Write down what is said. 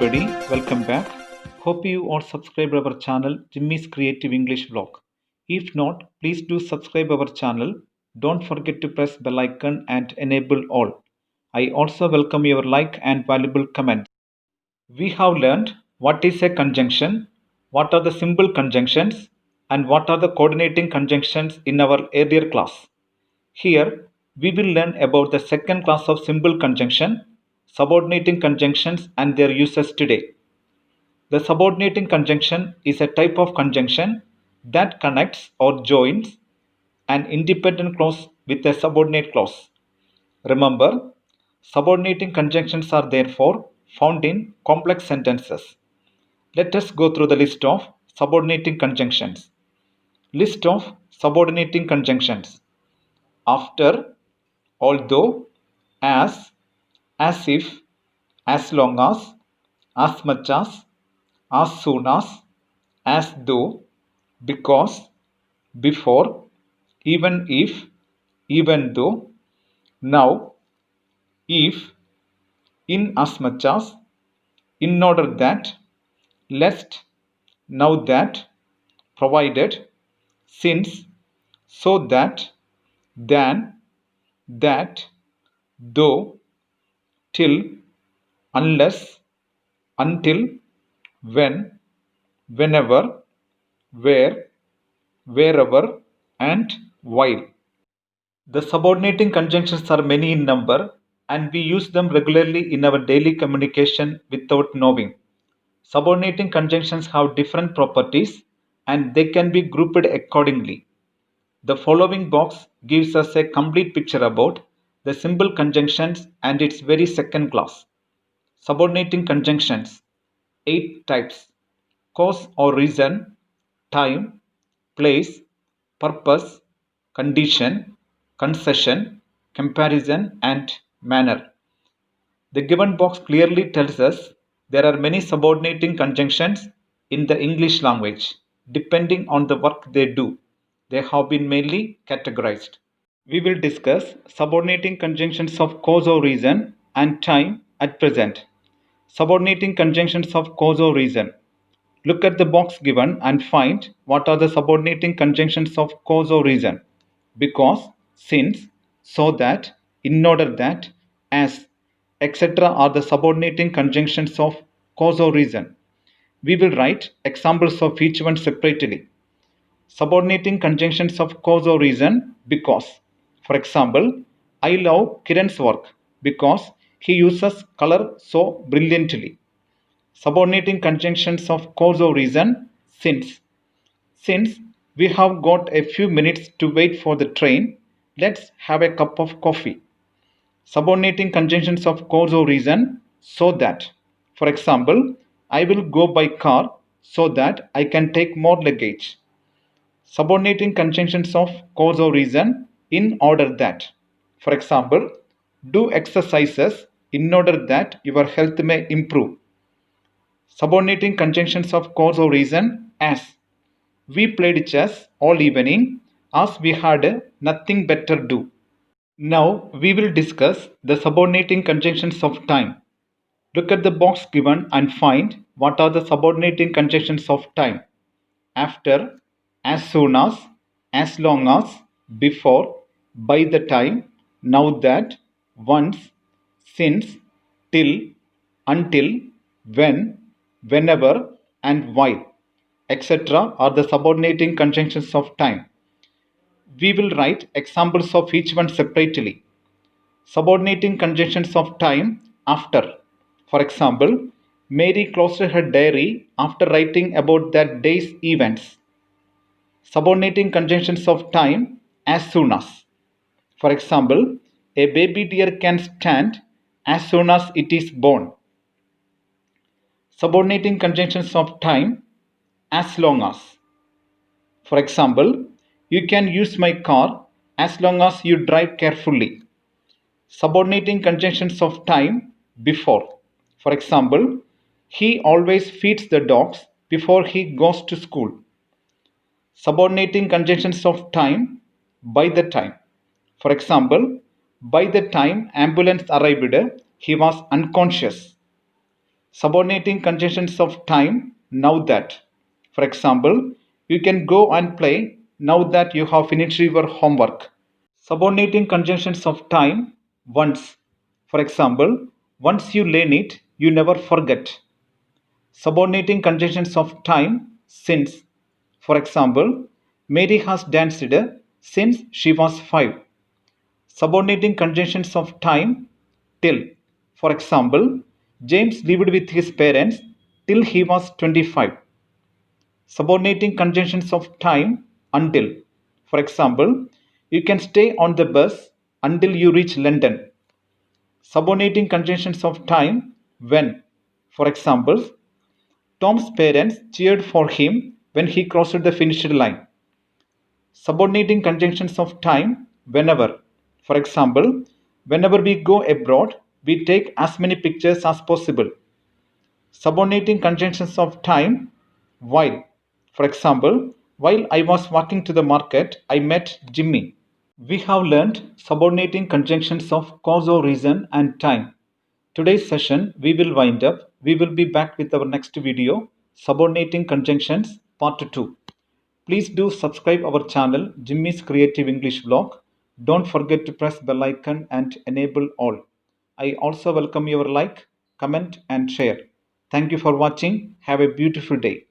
everybody, welcome back. Hope you all subscribe our channel Jimmy's Creative English Vlog. If not, please do subscribe our channel. Don't forget to press bell icon and enable all. I also welcome your like and valuable comments. We have learned what is a conjunction, what are the simple conjunctions, and what are the coordinating conjunctions in our earlier class. Here, we will learn about the second class of simple conjunction, subordinating conjunctions and their uses today. The subordinating conjunction is a type of conjunction that connects or joins an independent clause with a subordinate clause. Remember, subordinating conjunctions are therefore found in complex sentences. Let us go through the list of subordinating conjunctions. List of subordinating conjunctions. After, although, as if, as long as much as soon as though, because, before, even if, even though, now, if, in as much as, in order that, lest, now that, provided, since, so that, than, that, though, till, unless, until, when, whenever, where, wherever, and while. The subordinating conjunctions are many in number and we use them regularly in our daily communication without knowing. Subordinating conjunctions have different properties and they can be grouped accordingly. The following box gives us a complete picture about the simple conjunctions and its very second class. Subordinating conjunctions. 8 types. Cause or reason, time, place, purpose, condition, concession, comparison, and manner. The given box clearly tells us there are many subordinating conjunctions in the English language. Depending on the work they do, they have been mainly categorized. We will discuss subordinating conjunctions of cause or reason and time at present. Subordinating conjunctions of cause or reason. Look at the box given and find what are the subordinating conjunctions of cause or reason. Because, since, so that, in order that, as, etc. are the subordinating conjunctions of cause or reason. We will write examples of each one separately. Subordinating conjunctions of cause or reason because. For example, I love Kiran's work because he uses color so brilliantly. Subordinating conjunctions of cause or reason since. Since we have got a few minutes to wait for the train, let's have a cup of coffee. Subordinating conjunctions of cause or reason so that. For example, I will go by car so that I can take more luggage. Subordinating conjunctions of cause or reason in order that. For example, do exercises in order that your health may improve. Subordinating conjunctions of cause or reason as. We played chess all evening as we had nothing better do. Now we will discuss the subordinating conjunctions of time. Look at the box given and find what are the subordinating conjunctions of time. After, as soon as long as, before, by the time, now that, once, since, till, until, when, whenever, and while, etc. are the subordinating conjunctions of time. We will write examples of each one separately. Subordinating conjunctions of time after. For example, Mary closed her diary after writing about that day's events. Subordinating conjunctions of time as soon as. For example, a baby deer can stand as soon as it is born. Subordinating conjunctions of time as long as. For example, you can use my car as long as you drive carefully. Subordinating conjunctions of time before. For example, he always feeds the dogs before he goes to school. Subordinating conjunctions of time by the time. For example, by the time ambulance arrived, he was unconscious. Subordinating conjunctions of time, now that. For example, you can go and play now that you have finished your homework. Subordinating conjunctions of time, once. For example, once you learn it, you never forget. Subordinating conjunctions of time, since. For example, Mary has danced since she was 5. Subordinating conjunctions of time, till. For example, James lived with his parents till he was 25. Subordinating conjunctions of time, until. For example, you can stay on the bus until you reach London. Subordinating conjunctions of time, when. For example, Tom's parents cheered for him when he crossed the finish line. Subordinating conjunctions of time, whenever. For example, whenever we go abroad, we take as many pictures as possible. Subordinating conjunctions of time, while. For example, while I was walking to the market, I met Jimmy. We have learned subordinating conjunctions of cause or reason and time. Today's session we will wind up. We will be back with our next video, Subordinating Conjunctions Part 2. Please do subscribe our channel Jimmy's Creative English Vlog. Don't forget to press bell icon and enable all. I also welcome your like, comment and share. Thank you for watching. Have a beautiful day.